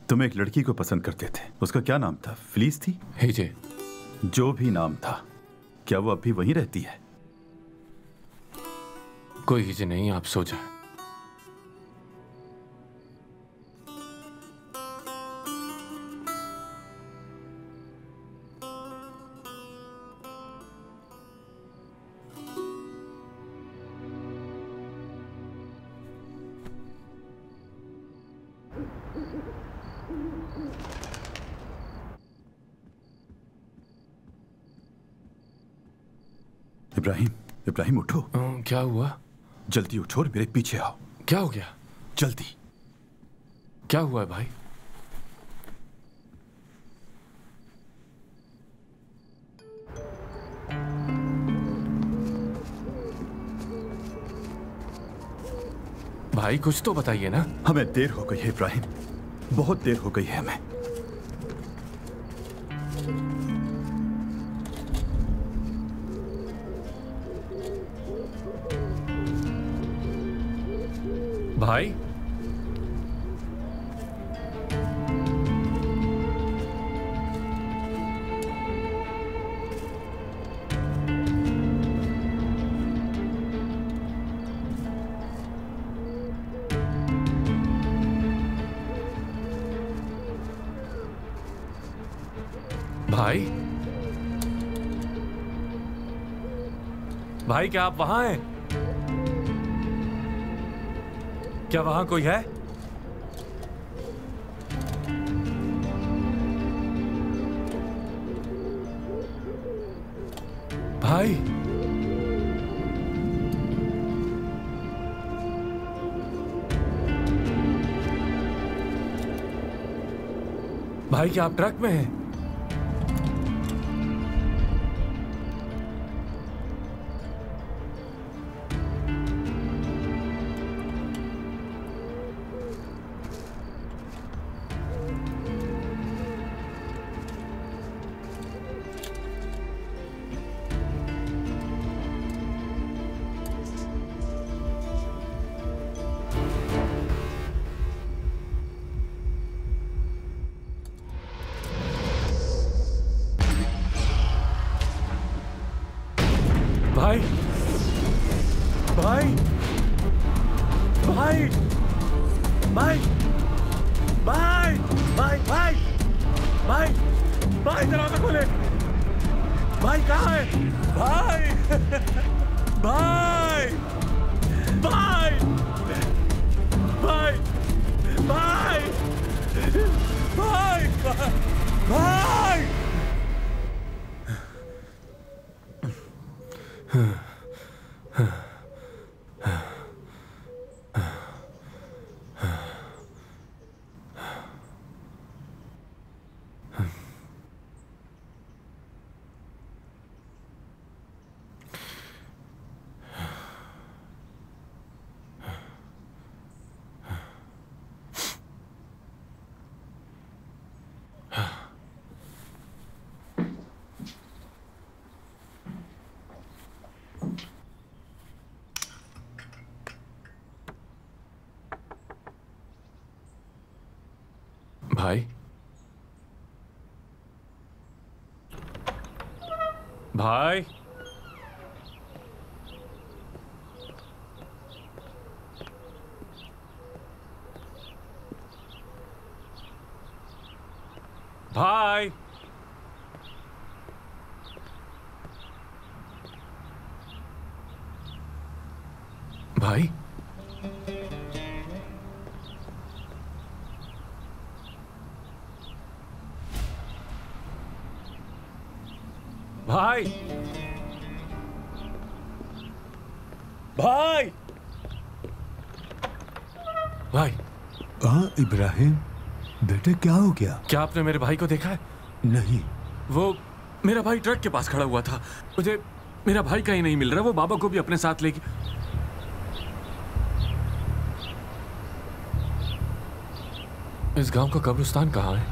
तुम एक लड़की को पसंद करते थे, उसका क्या नाम था? फिलिस थी? हिजे। जो भी नाम था, क्या वो अब भी वहीं रहती है? कोई हिजे नहीं, आप सो जाए। इब्राहिम, इब्राहिम उठो। क्या हुआ? जल्दी उठो और मेरे पीछे आओ। क्या हो गया? जल्दी। क्या हुआ है भाई? भाई कुछ तो बताइए ना। हमें देर हो गई है इब्राहिम, बहुत देर हो गई है हमें। भाई भाई भाई क्या आप वहां हैं? क्या वहां कोई है? भाई भाई क्या आप ट्रक में हैं? भाई भाई भाई भाई भाई भाई भाई भाई भाई दरवाजा खोले। भाई कहाँ है? भाई भाई भाई भाई भाई भाई भाई भाई भाई भाई भाई भाई भाई भाई। हाँ इब्राहिम, बेटे क्या हो गया? क्या आपने मेरे भाई को देखा है? नहीं। वो मेरा भाई ट्रक के पास खड़ा हुआ था। मुझे मेरा भाई कहीं नहीं मिल रहा। वो बाबा को भी अपने साथ लेके। इस गांव का कब्रिस्तान कहाँ है?